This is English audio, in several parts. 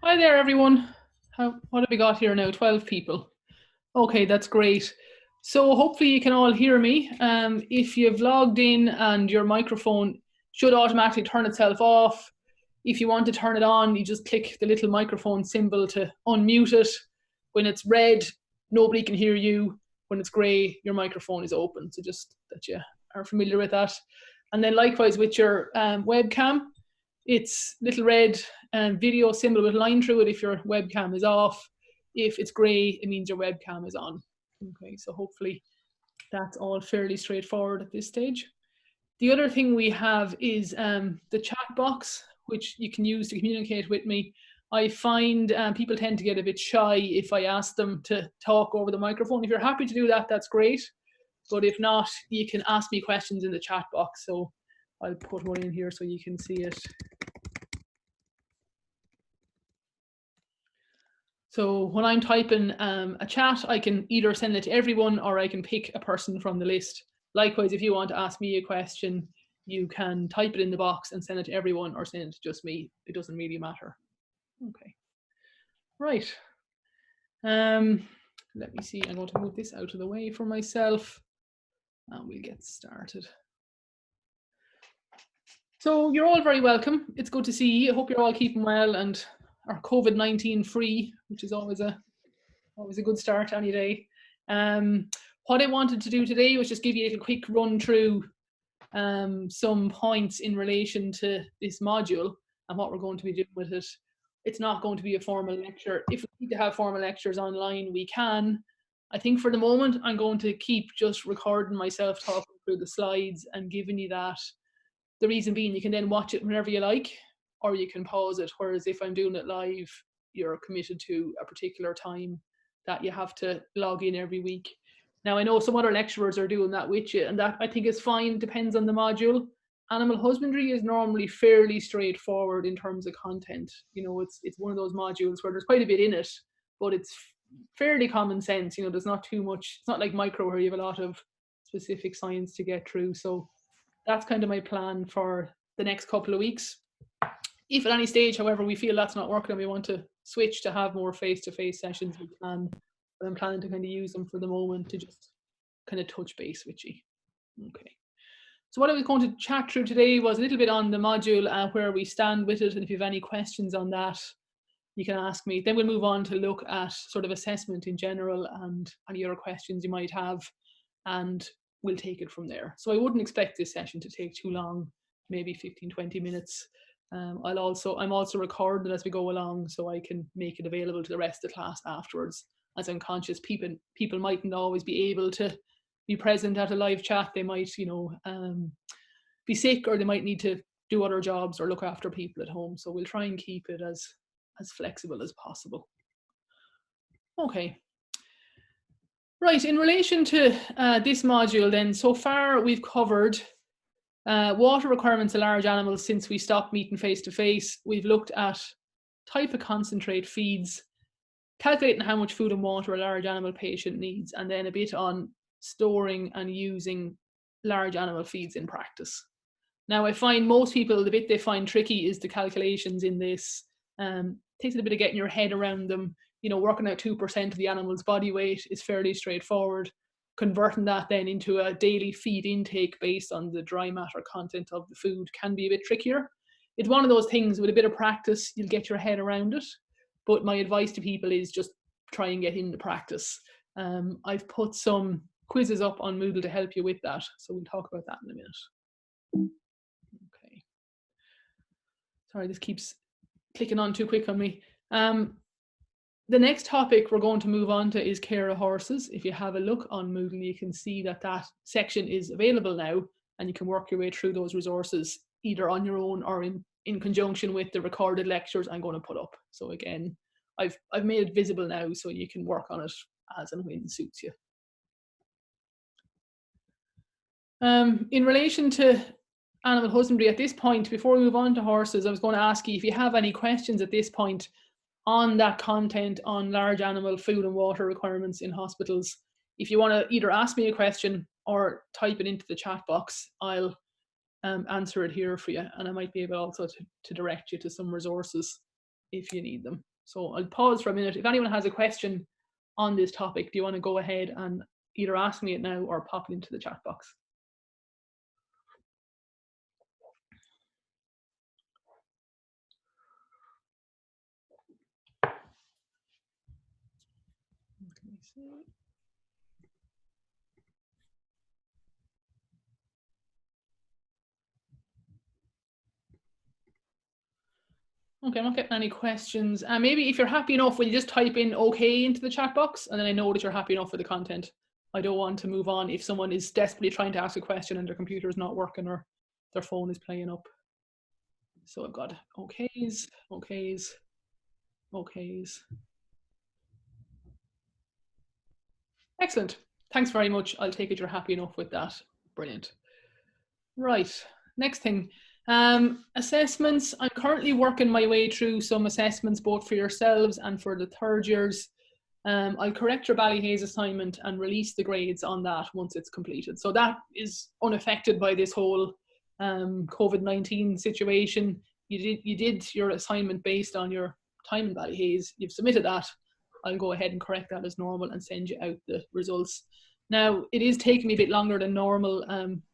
Hi there, everyone. What have we got here now? 12 people. Okay, that's great. So hopefully you can all hear me. If you've logged in and your microphone should automatically turn itself off. If you want to turn it on, you just click the little microphone symbol to unmute it. When it's red, nobody can hear you. When it's grey, your microphone is open. So just that you are familiar with that. And then likewise with your webcam, it's little red video symbol with a line through it if your webcam is off. If it's grey, it means your webcam is on. Okay, so hopefully that's all fairly straightforward at this stage. The other thing we have is the chat box, which you can use to communicate with me. I find people tend to get a bit shy if I ask them to talk over the microphone. If you're happy to do that, that's great. But if not, you can ask me questions in the chat box. So I'll put one in here so you can see it. So when I'm typing a chat, I can either send it to everyone or I can pick a person from the list. Likewise, if you want to ask me a question, you can type it in the box and send it to everyone or send it to just me. It doesn't really matter. Okay. Right. Let me see. I'm going to move this out of the way for myself and we'll get started. So you're all very welcome. It's good to see you. I hope you're all keeping well and are COVID-19 free, which is always a good start any day. What I wanted to do today was just give you a little quick run through some points in relation to this module and what we're going to be doing with it. It's not going to be a formal lecture. If we need to have formal lectures online, we can. I think for the moment, I'm going to keep just recording myself talking through the slides and giving you that. The reason being, you can then watch it whenever you like, or you can pause it. Whereas if I'm doing it live, you're committed to a particular time that you have to log in every week. Now, I know some other lecturers are doing that with you, and that I think is fine, depends on the module. Animal husbandry is normally fairly straightforward in terms of content. You know, it's one of those modules where there's quite a bit in it, but it's fairly common sense. You know, there's not too much. It's not like micro where you have a lot of specific science to get through. So that's kind of my plan for the next couple of weeks. If at any stage, however, we feel that's not working and we want to switch to have more face-to-face sessions, we can. But I'm planning to kind of use them for the moment to just kind of touch base with you. Okay. So what I was going to chat through today was a little bit on the module and where we stand with it. And if you have any questions on that, you can ask me. Then we'll move on to look at sort of assessment in general and any other questions you might have. And we'll take it from there. So I wouldn't expect this session to take too long, maybe 15, 20 minutes. I'm also recording as we go along so I can make it available to the rest of the class afterwards, as I'm conscious people mightn't always be able to be present at a live chat. They might, be sick, or they might need to do other jobs or look after people at home. So we'll try and keep it as flexible as possible. Okay. Right, in relation to this module then, so far we've covered water requirements of large animals since we stopped meeting face-to-face. We've looked at type of concentrate feeds, calculating how much food and water a large animal patient needs, and then a bit on storing and using large animal feeds in practice. Now, I find most people, the bit they find tricky is the calculations in this. Takes a bit of getting your head around them. You know, working out 2% of the animal's body weight is fairly straightforward. Converting that then into a daily feed intake based on the dry matter content of the food can be a bit trickier. It's one of those things with a bit of practice, you'll get your head around it. But my advice to people is just try and get into practice. I've put some quizzes up on Moodle to help you with that. So we'll talk about that in a minute. Okay. Sorry, this keeps clicking on too quick on me. The next topic we're going to move on to is care of horses. If you have a look on Moodle, you can see that section is available now, and you can work your way through those resources either on your own or in conjunction with the recorded lectures I'm going to put up. So again, I've made it visible now so you can work on it as and when suits you. In relation to animal husbandry at this point, before we move on to horses, I was going to ask you if you have any questions at this point on that content on large animal food and water requirements in hospitals. If you want to either ask me a question or type it into the chat box, I'll answer it here for you, and I might be able also to direct you to some resources if you need them. So I'll pause for a minute. If anyone has a question on this topic, do you want to go ahead and either ask me it now or pop it into the chat box? Let me see. Okay, I'm not getting any questions. Maybe if you're happy enough, will you just type in okay into the chat box, and then I know that you're happy enough with the content. I don't want to move on if someone is desperately trying to ask a question and their computer is not working or their phone is playing up. So I've got okays, okays, okays. Excellent. Thanks very much. I'll take it you're happy enough with that. Brilliant. Right, next thing. Assessments. I'm currently working my way through some assessments both for yourselves and for the third years. I'll correct your Ballyhaise assignment and release the grades on that once it's completed. So that is unaffected by this whole COVID-19 situation. You did your assignment based on your time in Ballyhaise. You've submitted that. I'll go ahead and correct that as normal and send you out the results. Now, it is taking me a bit longer than normal.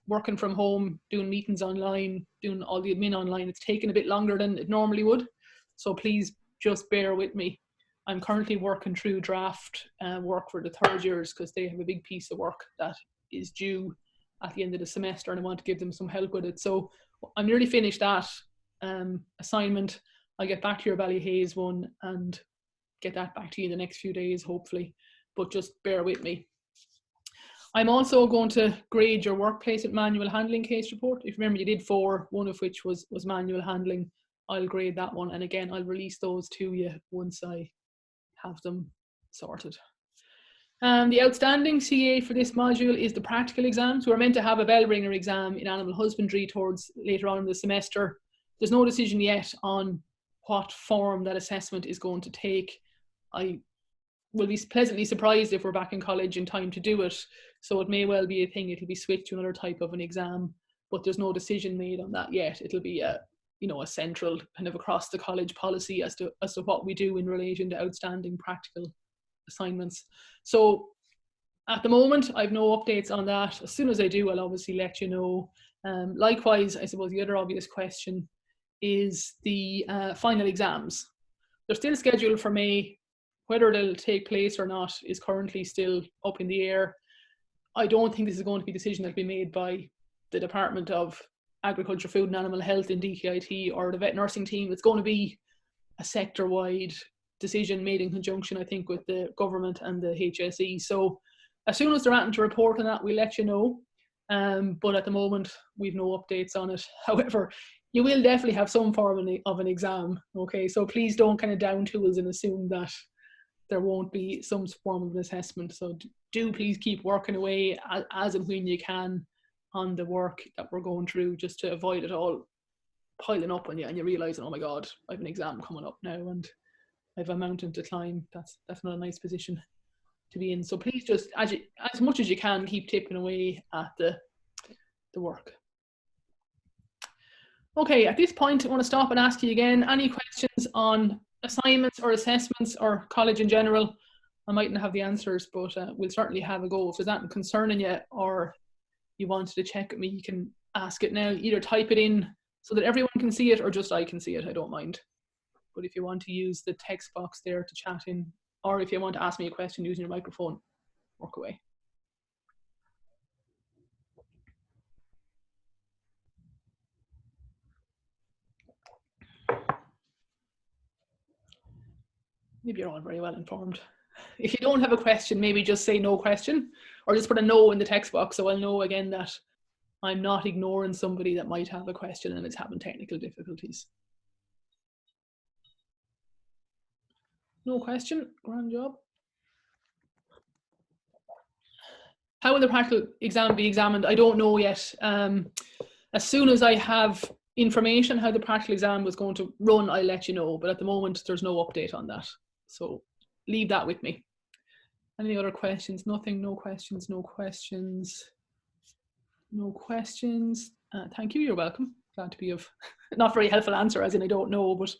Working from home, doing meetings online, doing all the admin online, it's taken a bit longer than it normally would. So please just bear with me. I'm currently working through draft work for the third years because they have a big piece of work that is due at the end of the semester and I want to give them some help with it. So I'm nearly finished that assignment. I'll get back to your Ballyhaise one and get that back to you in the next few days, hopefully, but just bear with me. I'm also going to grade your workplace at manual handling case report. If you remember, you did 4, one of which was manual handling. I'll grade that one, and again, I'll release those to you once I have them sorted. The outstanding CA for this module is the practical exams. We're meant to have a bell ringer exam in animal husbandry towards later on in the semester. There's no decision yet on what form that assessment is going to take. I will be pleasantly surprised if we're back in college in time to do it. So it may well be a thing, it'll be switched to another type of an exam, but there's no decision made on that yet. It'll be a central kind of across the college policy as to what we do in relation to outstanding practical assignments. So at the moment, I've no updates on that. As soon as I do, I'll obviously let you know. Likewise, I suppose the other obvious question is the final exams. They're still scheduled for May. Whether they'll take place or not is currently still up in the air. I don't think this is going to be a decision that'll be made by the Department of Agriculture, Food and Animal Health in DKIT or the vet nursing team. It's going to be a sector-wide decision made in conjunction, I think, with the government and the HSE. So as soon as they're at to report on that, we'll let you know. But at the moment, we've no updates on it. However, you will definitely have some form of an exam. Okay, so please don't kind of down tools and assume that there won't be some form of an assessment. So do please keep working away as and when you can on the work that we're going through, just to avoid it all piling up on you and you realising, oh my God, I have an exam coming up now and I have a mountain to climb. That's not a nice position to be in. So please just, as much as you can, keep tipping away at the work. Okay, at this point, I want to stop and ask you again, any questions on assignments or assessments or college in general? I mightn't have the answers, but we'll certainly have a go. If there's anything concerning you or you wanted to check with me, you can ask it now. Either type it in so that everyone can see it or just I can see it, I don't mind. But if you want to use the text box there to chat in, or if you want to ask me a question using your microphone, work away. Maybe you're all very well informed. If you don't have a question, maybe just say no question, or just put a no in the text box so I'll know again that I'm not ignoring somebody that might have a question and it's having technical difficulties. No question, grand job. How will the practical exam be examined? I don't know yet. As soon as I have information how the practical exam was going to run, I'll let you know, but at the moment there's no update on that. So leave that with me. Any other questions? Nothing, no questions, no questions. No questions. Thank you, you're welcome. Glad to be of not very helpful answer, as in I don't know, but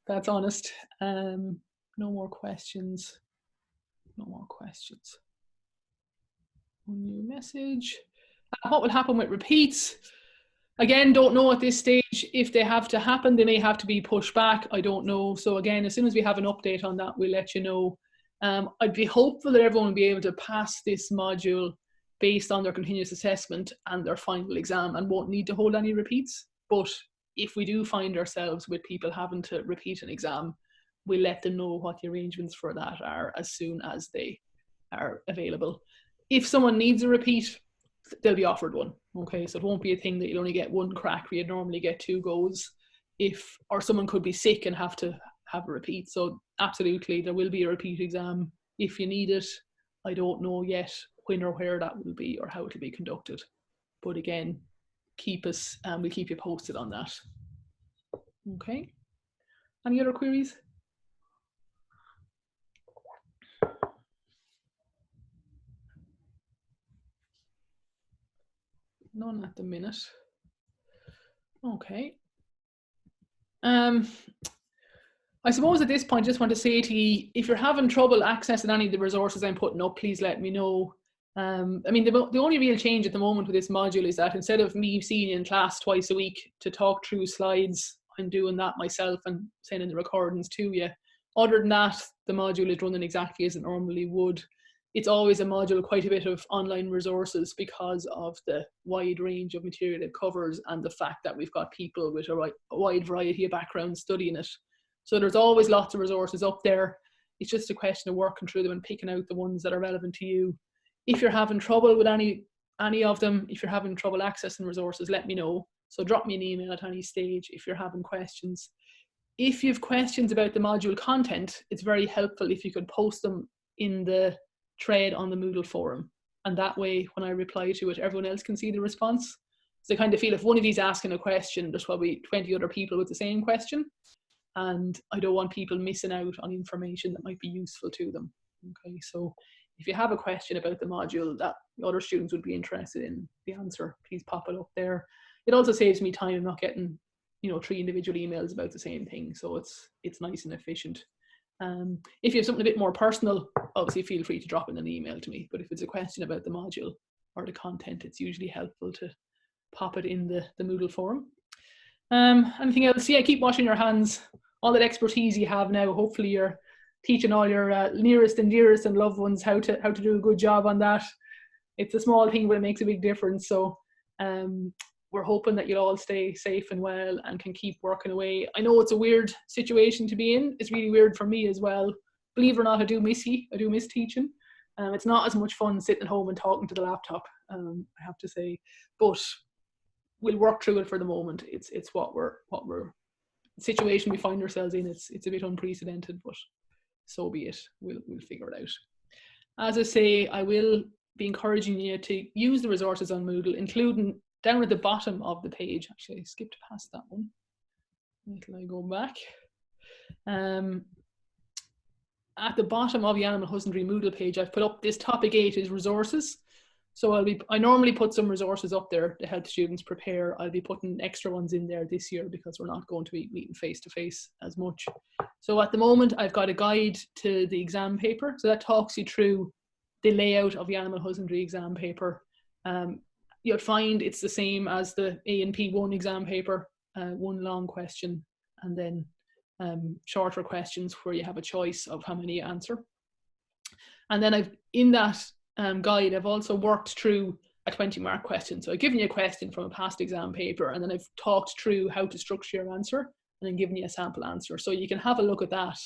that's honest. No more questions. No more questions. One new message. What will happen with repeats? Again, don't know at this stage. If they have to happen, they may have to be pushed back. I don't know. So again, as soon as we have an update on that, we'll let you know. I'd be hopeful that everyone will be able to pass this module based on their continuous assessment and their final exam and won't need to hold any repeats. But if we do find ourselves with people having to repeat an exam, we'll let them know what the arrangements for that are as soon as they are available. If someone needs a repeat, they'll be offered one. Okay, so it won't be a thing that you'll only get one crack where you'd normally get 2 goes. Or someone could be sick and have to have a repeat. So absolutely, there will be a repeat exam if you need it. I don't know yet when or where that will be or how it will be conducted. But again, keep us and we'll keep you posted on that. Okay. Any other queries? None at the minute. Okay. I suppose at this point, I just want to say to you, if you're having trouble accessing any of the resources I'm putting up, please let me know. I mean, the only real change at the moment with this module is that instead of me seeing you in class twice a week to talk through slides, I'm doing that myself and sending the recordings to you. Other than that, the module is running exactly as it normally would. It's always a module, quite a bit of online resources because of the wide range of material it covers and the fact that we've got people with a wide variety of backgrounds studying it. So there's always lots of resources up there. It's just a question of working through them and picking out the ones that are relevant to you. If you're having trouble with any of them, if you're having trouble accessing resources, let me know. So drop me an email at any stage if you're having questions. If you have questions about the module content, it's very helpful if you could post them in the thread on the Moodle forum. And that way, when I reply to it, everyone else can see the response. So I kind of feel if one of you's asking a question, there's probably 20 other people with the same question. And I don't want people missing out on information that might be useful to them. Okay, so if you have a question about the module that other students would be interested in the answer, please pop it up there. It also saves me time. I'm not getting, 3 individual emails about the same thing. So it's nice and efficient. If you have something a bit more personal, obviously feel free to drop in an email to me. But if it's a question about the module or the content, it's usually helpful to pop it in the Moodle forum. Anything else? Yeah, keep washing your hands. All that expertise you have now, hopefully you're teaching all your nearest and dearest and loved ones how to do a good job on that. It's a small thing, but it makes a big difference. So we're hoping that you'll all stay safe and well and can keep working away. I know it's a weird situation to be in. It's really weird for me as well. Believe it or not, I do miss you. I do miss teaching. It's not as much fun sitting at home and talking to the laptop, I have to say. But we'll work through it for the moment. It's what we're situation we find ourselves in. It's a bit unprecedented, but so be it. We'll figure it out. As I say, I will be encouraging you to use the resources on Moodle, including down at the bottom of the page. Actually, I skipped past that one. Until I go back. At the bottom of the Animal Husbandry Moodle page, I've put up this topic 8 is resources. So I normally put some resources up there to help students prepare. I'll be putting extra ones in there this year because we're not going to be meeting face-to-face as much. So at the moment, I've got a guide to the exam paper. So that talks you through the layout of the Animal Husbandry exam paper. You'll find it's the same as the A&P 1 exam paper, one long question, and then shorter questions where you have a choice of how many you answer. And then in that guide, I've also worked through a 20-mark question. So I've given you a question from a past exam paper, and then I've talked through how to structure your answer, and then given you a sample answer. So you can have a look at that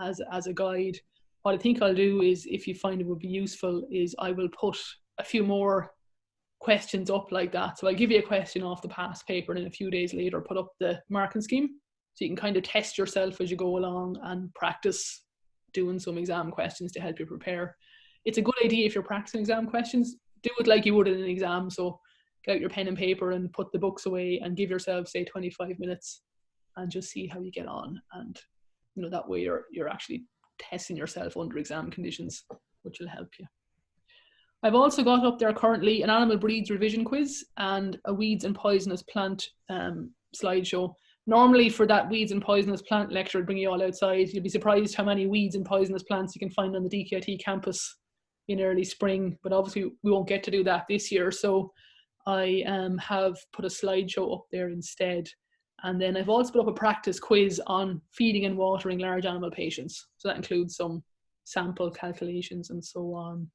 as a guide. What I think I'll do is, if you find it would be useful, is I will put a few more questions up like that. So I'll give you a question off the past paper, and then a few days later put up the marking scheme. So you can kind of test yourself as you go along and practice doing some exam questions to help you prepare. It's a good idea if you're practicing exam questions, do it like you would in an exam. So get out your pen and paper and put the books away and give yourself, say, 25 minutes and just see how you get on. And that way you're actually testing yourself under exam conditions, which will help you. I've also got up there currently an animal breeds revision quiz and a weeds and poisonous plant slideshow. normally for that weeds and poisonous plant lecture, I'd bring you all outside. You'll be surprised how many weeds and poisonous plants you can find on the DKIT campus in early spring, but obviously we won't get to do that this year. So I have put a slideshow up there instead. And then I've also put up a practice quiz on feeding and watering large animal patients. So that includes some sample calculations and so on.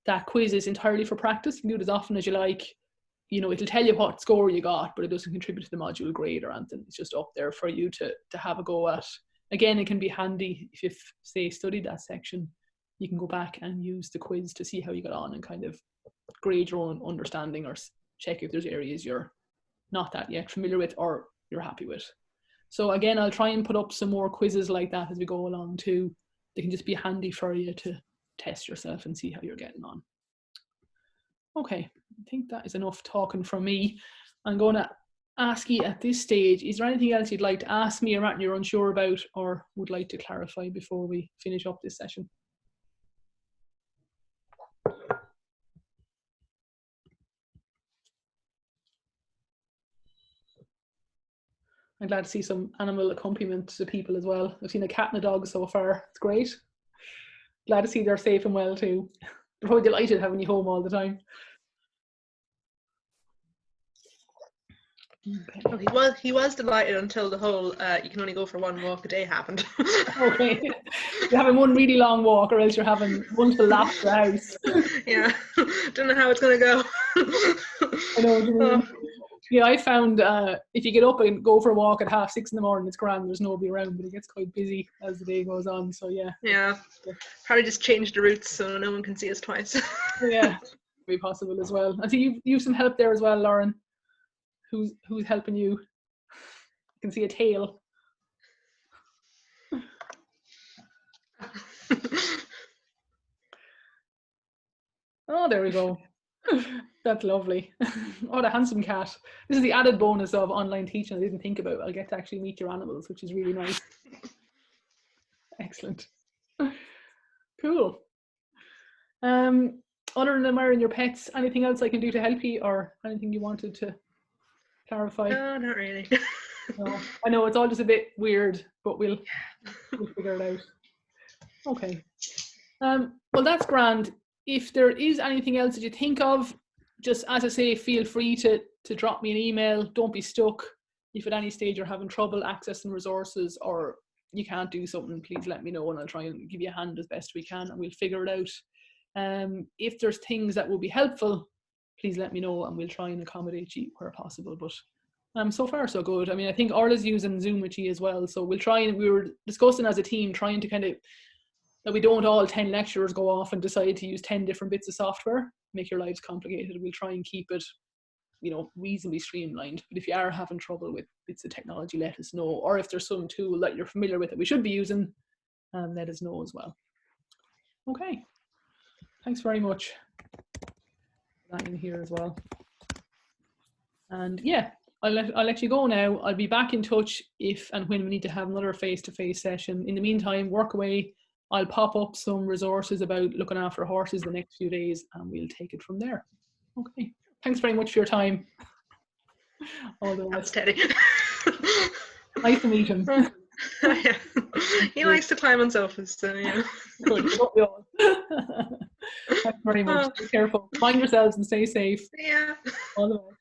That quiz is entirely for practice. You can do it as often as you like. You know, it'll tell you what score you got, but it doesn't contribute to the module grade or anything. It's just up there for you to have a go at. Again, it can be handy if you've, say, studied that section. You can go back and use the quiz to see how you got on and kind of grade your own understanding or check if there's areas you're not that yet familiar with or you're happy with. So again, I'll try and put up some more quizzes like that as we go along too. They can just be handy for you to test yourself and see how you're getting on. Okay, I think that is enough talking from me. I'm going to ask you at this stage, is there anything else you'd like to ask me or Martin you're unsure about or would like to clarify before we finish up this session? I'm glad to see some animal accompaniment to people as well. I've seen a cat and a dog so far. It's great. Glad to see they're safe and well too. They're probably delighted having you home all the time. Okay. Well, he was delighted until the whole you can only go for one walk a day happened. Okay. You're having one really long walk or else you're having one to lap the house. Yeah. Don't know how it's going to go. I know what you mean. Yeah, I found if you get up and go for a walk at 6:30 in the morning, it's grand. There's nobody around, but it gets quite busy as the day goes on. So yeah. Yeah. Probably just change the routes so no one can see us twice. Yeah, be possible as well. I see you've some help there as well, Lauren. Who's helping you? I can see a tail. Oh, there we go. That's lovely. What a handsome cat. This is the added bonus of online teaching I didn't think about. I'll get to actually meet your animals, which is really nice. Excellent. Cool. Other than admiring your pets, anything else I can do to help you or anything you wanted to clarify? No, not really. No, I know it's all just a bit weird, but we'll figure it out. Okay. Well, that's grand. If there is anything else that you think of, just as I say, feel free to drop me an email. Don't be stuck. If at any stage you're having trouble accessing resources or you can't do something, please let me know and I'll try and give you a hand as best we can and we'll figure it out. If there's things that will be helpful, please let me know and we'll try and accommodate you where possible. But so far so good. I mean, I think Orla's using Zoom with you as well, so we'll try and we were discussing as a team trying to kind of that we don't all 10 lecturers go off and decide to use 10 different bits of software, make your lives complicated. We'll try and keep it, you know, reasonably streamlined. But if you are having trouble with bits of technology, let us know. Or if there's some tool that you're familiar with that we should be using, let us know as well. Okay, thanks very much. That in here as well. And yeah, I'll let you go now. I'll be back in touch if and when we need to have another face-to-face session. In the meantime, work away. I'll pop up some resources about looking after horses the next few days and we'll take it from there. Okay, thanks very much for your time. All the best. Teddy. Nice to meet him. Yeah. He likes to climb on sofas, so yeah. Good, don't we all? Thanks very much. Be careful. Mind yourselves and stay safe. Yeah. All the best.